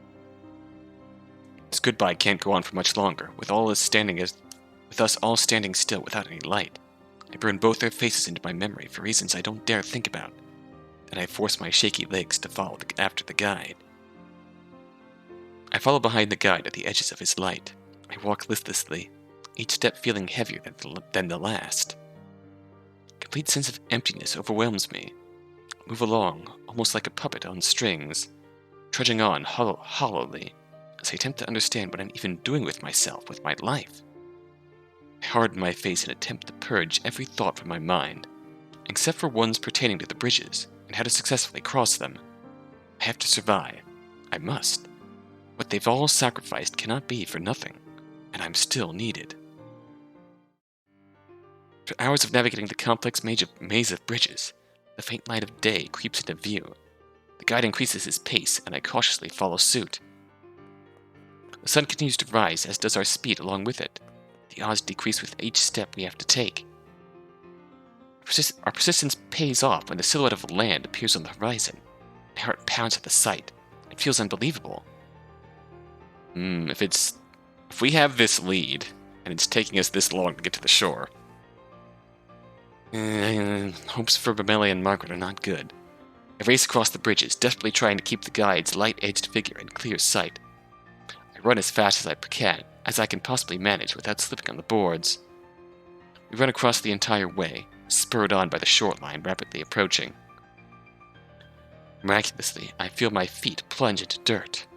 Speaker 1: This goodbye can't go on for much longer, with us all standing still without any light. I burn both their faces into my memory for reasons I don't dare think about, and I force my shaky legs to follow after the guide. I follow behind the guide at the edges of his light. I walk listlessly, each step feeling heavier than the last. A complete sense of emptiness overwhelms me. I move along, almost like a puppet on strings, trudging on hollowly, as I attempt to understand what I'm even doing with myself, with my life. I harden my face and attempt to purge every thought from my mind, except for ones pertaining to the bridges and how to successfully cross them. I have to survive. I must. What they've all sacrificed cannot be for nothing, and I'm still needed. After hours of navigating the complex maze of bridges, the faint light of day creeps into view. The guide increases his pace, and I cautiously follow suit. The sun continues to rise, as does our speed along with it. The odds decrease with each step we have to take. Our persistence pays off when the silhouette of land appears on the horizon. My heart pounds at the sight. It feels unbelievable. If we have this lead, and it's taking us this long to get to the shore, Hopes for Bamele and Margaret are not good. I race across the bridges, desperately trying to keep the guide's light-edged figure in clear sight. I run as fast as I can possibly manage without slipping on the boards. We run across the entire way, spurred on by the short line rapidly approaching. Miraculously, I feel my feet plunge into dirt.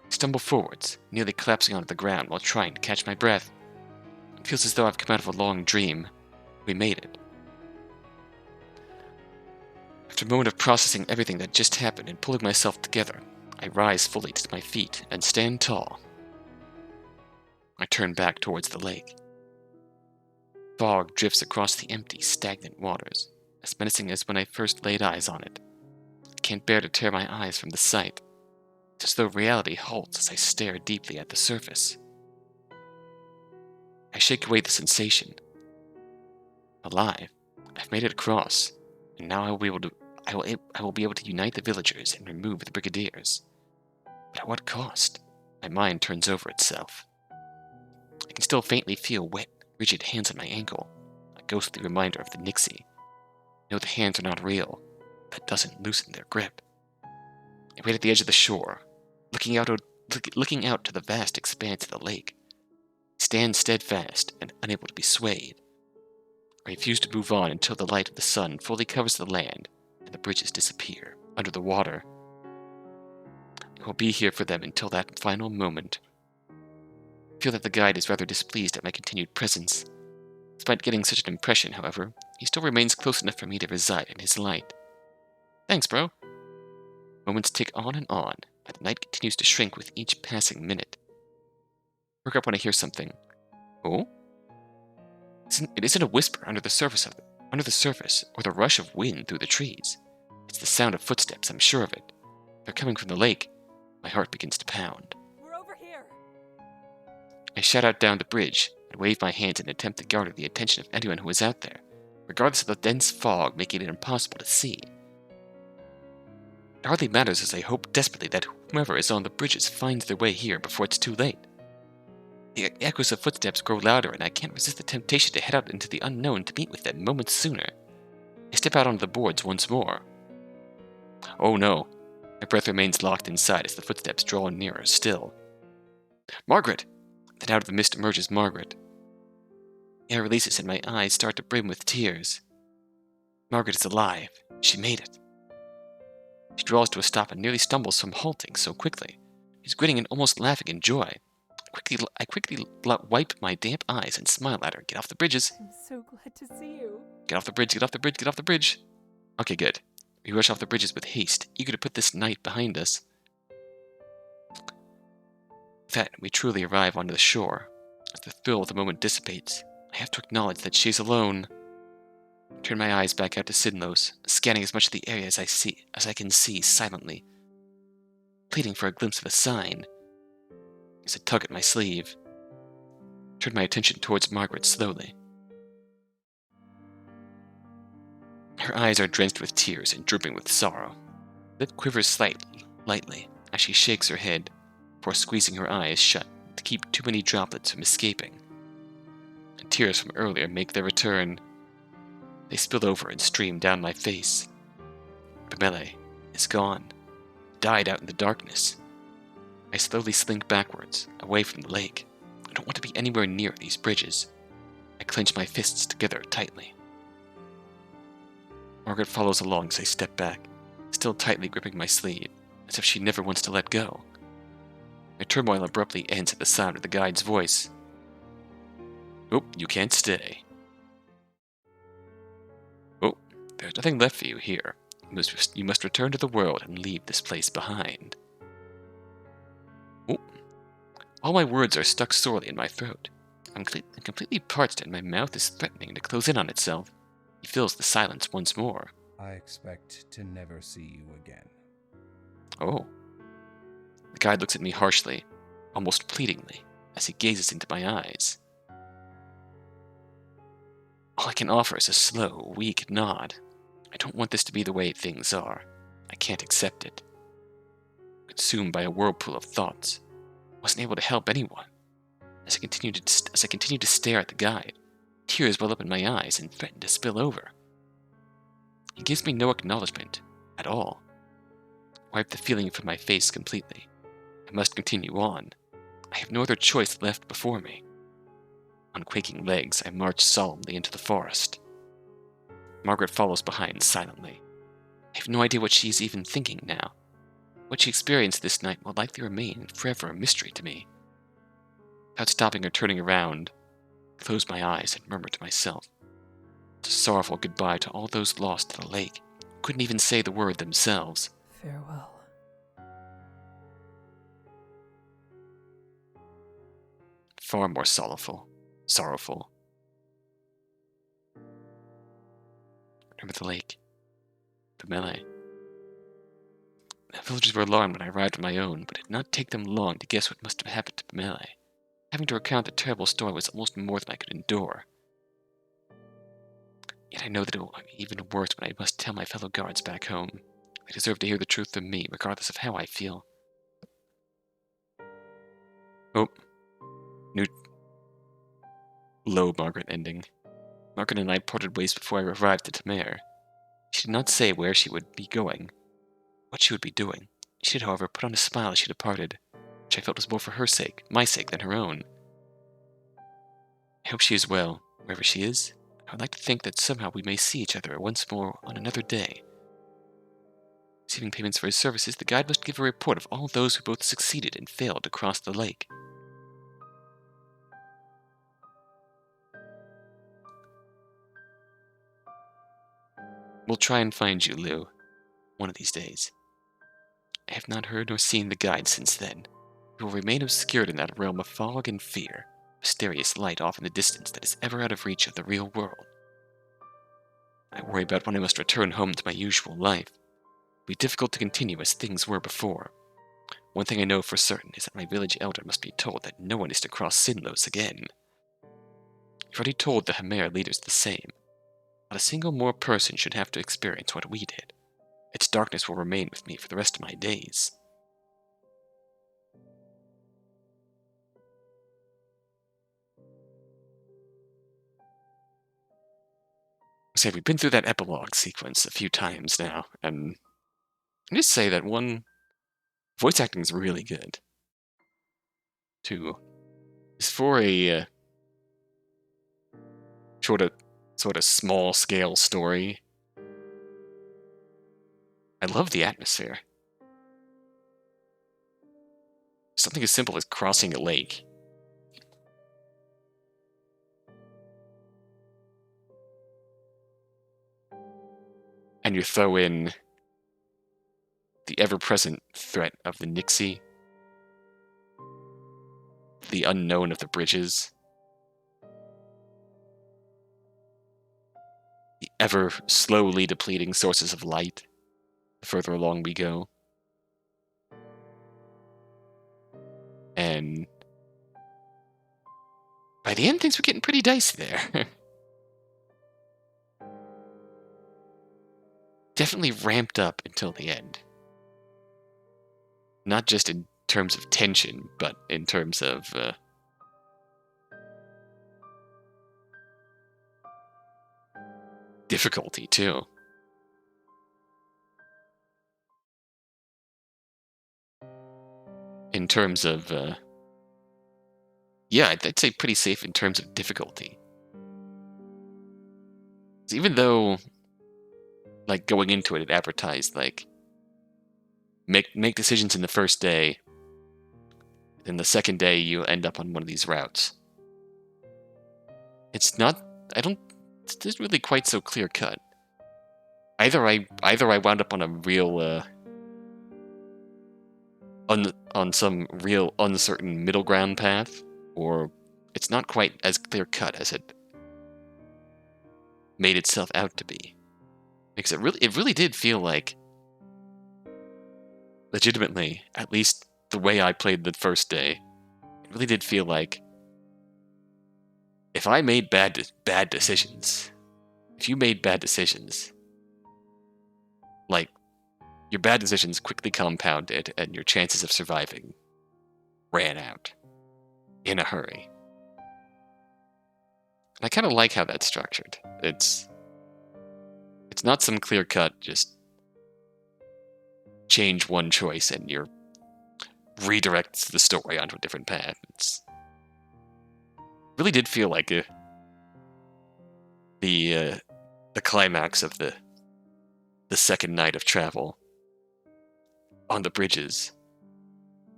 Speaker 1: I stumble forwards, nearly collapsing onto the ground while trying to catch my breath. It feels as though I've come out of a long dream. We made it. After a moment of processing everything that just happened and pulling myself together, I rise fully to my feet and stand tall. I turn back towards the lake. Fog drifts across the empty, stagnant waters, as menacing as when I first laid eyes on it. I can't bear to tear my eyes from the sight. It's as though reality halts as I stare deeply at the surface. I shake away the sensation. Alive, I've made it across, and now I will be able to unite the villagers and remove the brigadiers. But at what cost? My mind turns over itself. I can still faintly feel wet, rigid hands on my ankle, a ghostly reminder of the Nixie. I know the hands are not real. That doesn't loosen their grip. I wait at the edge of the shore, looking out to the vast expanse of the lake. I stand steadfast and unable to be swayed. I refuse to move on until the light of the sun fully covers the land and the bridges disappear under the water. I will be here for them until that final moment. I feel that the guide is rather displeased at my continued presence. Despite getting such an impression, however, he still remains close enough for me to reside in his light. Thanks, bro. Moments tick on, and the night continues to shrink with each passing minute. I perk up when I hear something. Oh? It isn't a whisper under the surface, or the rush of wind through the trees. It's the sound of footsteps, I'm sure of it. They're coming from the lake. My heart begins to pound.
Speaker 5: We're over here!
Speaker 1: I shout out down the bridge and wave my hands in an attempt to garner the attention of anyone who is out there, regardless of the dense fog making it impossible to see. It hardly matters, as I hope desperately that whomever is on the bridges finds their way here before it's too late. The echoes of footsteps grow louder, and I can't resist the temptation to head out into the unknown to meet with them moments sooner. I step out onto the boards once more. Oh no. My breath remains locked inside as the footsteps draw nearer still. Margaret! Then out of the mist emerges Margaret. The air releases and my eyes start to brim with tears. Margaret is alive. She made it. She draws to a stop and nearly stumbles from halting so quickly. She's grinning and almost laughing in joy. I quickly wipe my damp eyes and smile at her. Get off the bridges.
Speaker 5: I'm so glad to see you.
Speaker 1: Get off the bridge, get off the bridge, get off the bridge. Okay, good. We rush off the bridges with haste, eager to put this night behind us. With that, we truly arrive onto the shore. As the thrill of the moment dissipates, I have to acknowledge that she's alone. I turn my eyes back out to Sinnlos, scanning as much of the area as I can see silently, pleading for a glimpse of a sign. As I tug at my sleeve, I turn my attention towards Margaret slowly. Her eyes are drenched with tears and dripping with sorrow. Lip quivers lightly as she shakes her head before squeezing her eyes shut to keep too many droplets from escaping. The tears from earlier make their return. They spill over and stream down my face. Bamele is gone, died out in the darkness. I slowly slink backwards, away from the lake. I don't want to be anywhere near these bridges. I clench my fists together tightly. Margaret follows along as I step back, still tightly gripping my sleeve, as if she never wants to let go. My turmoil abruptly ends at the sound of the guide's voice. Oh, you can't stay. Oh, there's nothing left for you here. You must return to the world and leave this place behind. Oh, all my words are stuck sorely in my throat. I'm completely parched and my mouth is threatening to close in on itself. He fills the silence once more.
Speaker 2: I expect to never see you again.
Speaker 1: Oh. The guide looks at me harshly, almost pleadingly, as he gazes into my eyes. All I can offer is a slow, weak nod. I don't want this to be the way things are. I can't accept it. Consumed by a whirlpool of thoughts, I wasn't able to help anyone. As I continued to stare at the guide, Tears well up in my eyes and threaten to spill over. He gives me no acknowledgement at all. Wipe the feeling from my face completely. I must continue on. I have no other choice left before me. On quaking legs, I march solemnly into the forest. Margaret follows behind silently. I have no idea what she is even thinking now. What she experienced this night will likely remain forever a mystery to me. Without stopping or turning around, I close my eyes and murmur to myself. It's a sorrowful goodbye to all those lost to the lake, who couldn't even say the word themselves.
Speaker 5: Farewell.
Speaker 1: Far more sorrowful. Remember the lake. The melee. The villagers were alarmed when I arrived on my own, but it did not take them long to guess what must have happened to Melee. Having to recount the terrible story was almost more than I could endure. Yet I know that it will be even worse when I must tell my fellow guards back home. They deserve to hear the truth from me, regardless of how I feel. Oh. New low Margaret ending. Margaret and I parted ways before I arrived at Tamare. She did not say where she would be going, what she would be doing. She did, however, put on a smile as she departed, which I felt was more for her sake, my sake, than her own. I hope she is well, wherever she is. I would like to think that somehow we may see each other once more on another day. Receiving payments for his services, the guide must give a report of all those who both succeeded and failed to cross the lake. We'll try and find you, Lou, one of these days. I have not heard nor seen the guide since then. He will remain obscured in that realm of fog and fear, mysterious light off in the distance that is ever out of reach of the real world. I worry about when I must return home to my usual life. It will be difficult to continue as things were before. One thing I know for certain is that my village elder must be told that no one is to cross Sinnlos again. You've already told the Hammer leaders the same. Not a single more person should have to experience what we did. Its darkness will remain with me for the rest of my days. So we've been through that epilogue sequence a few times now, and I just say that voice acting is really good. Two is for a sort of small scale story. I love the atmosphere. Something as simple as crossing a lake. And you throw in the ever-present threat of the Nixie, the unknown of the bridges, the ever slowly depleting sources of light the further along we go. And by the end, things were getting pretty dicey there. Definitely ramped up until the end. Not just in terms of tension, but in terms of difficulty, too. In terms of, yeah, I'd say pretty safe in terms of difficulty. Even though, like, going into it advertised, like, make decisions in the first day, then the second day you end up on one of these routes. It's not really quite so clear cut. Either I wound up on a real, on some real uncertain middle ground path, or it's not quite as clear cut as it made itself out to be. Because it really did feel like, legitimately, at least the way I played the first day, it really did feel like if I made bad decisions, if you made bad decisions, like, your bad decisions quickly compounded and your chances of surviving ran out in a hurry. I kind of like how that's structured. It's not some clear cut, just change one choice and you're redirects the story onto a different path. It's really did feel like the climax of the second night of travel on the bridges.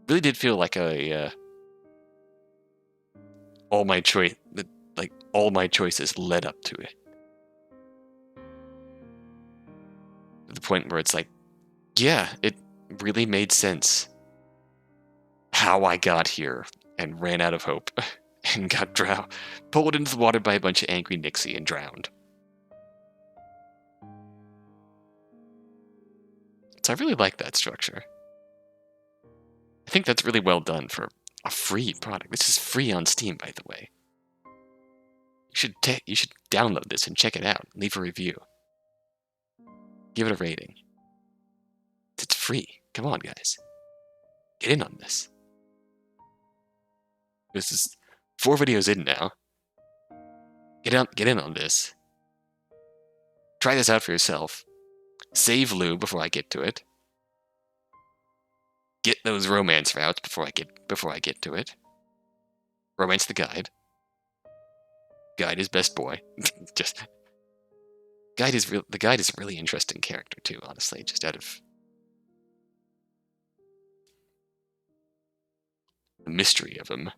Speaker 1: Really did feel like all my choices led up to it. To the point where it's like, yeah, it really made sense how I got here and ran out of hope and got pulled into the water by a bunch of angry Nixie and drowned. So I really like that structure. I think that's really well done for a free product. This is free on Steam, by the way. You should download this and check it out. Leave a review. Give it a rating. It's free. Come on, guys. Get in on this. This is 4 videos in now. Get in on this. Try this out for yourself. Save Lou before I get to it. Get those romance routes before I get to it. Romance the guide. Guide is best boy. The guide is a really interesting character too, honestly, just out of the mystery of him.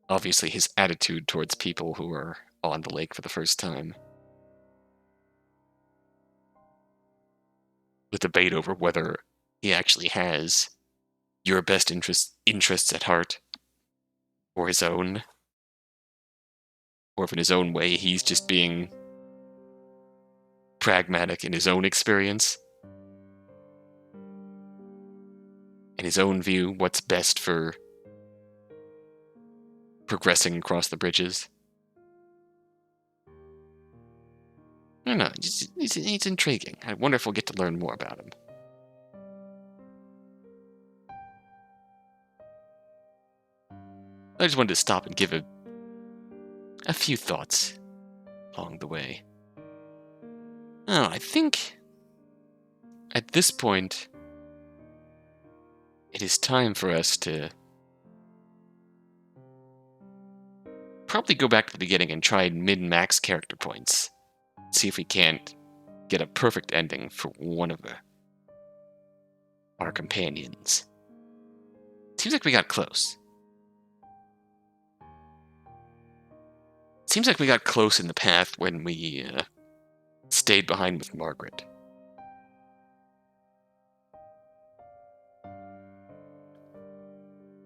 Speaker 1: Obviously, his attitude towards people who are on the lake for the first time. The debate over whether he actually has your best interests at heart, or his own, or if in his own way he's just being pragmatic in his own experience, in his own view, what's best for progressing across the bridges. I don't know, it's intriguing. I wonder if we'll get to learn more about him. I just wanted to stop and give a few thoughts along the way. I think at this point it is time for us to probably go back to the beginning and try and min-max character points. See if we can't get a perfect ending for one of our companions. Seems like we got close. Seems like we got close in the path when we stayed behind with Margaret.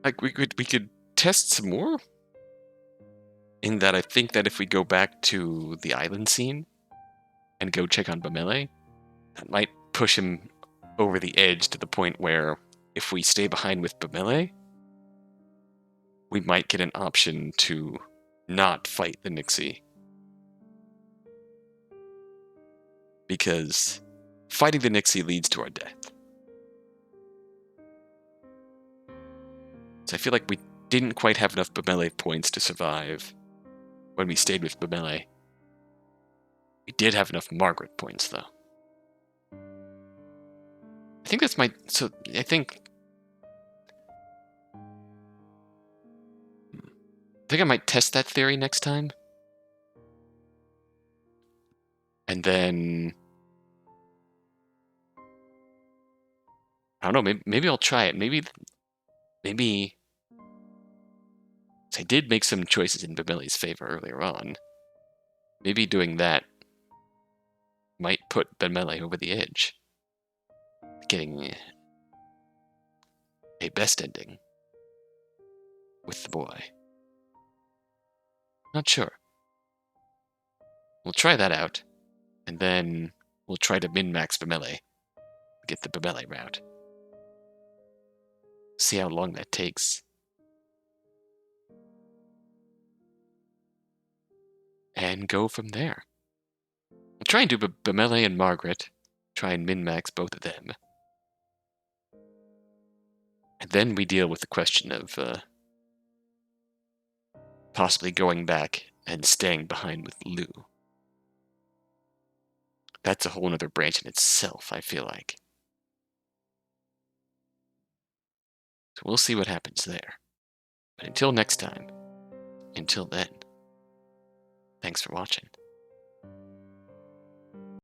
Speaker 1: Like we could test some more. In that I think that if we go back to the island scene and go check on Bamele, that might push him over the edge to the point where if we stay behind with Bamele, we might get an option to not fight the Nixie. Because fighting the Nixie leads to our death. So I feel like we didn't quite have enough Bamele points to survive when we stayed with Bamele. We did have enough Margaret points, though. I think that's I think I might test that theory next time. And then I don't know, maybe I'll try it. Maybe I did make some choices in Bamele's favor earlier on. Maybe doing that might put Bamele over the edge. Getting a best ending with the boy. Not sure. We'll try that out, and then we'll try to min-max Bamele. Get the Bamele route. See how long that takes. And go from there. We'll try and do Bamele and Margaret. Try and min-max both of them. And then we deal with the question of possibly going back and staying behind with Lou. That's a whole other branch in itself, I feel like. So we'll see what happens there. But until next time, until then, thanks for watching.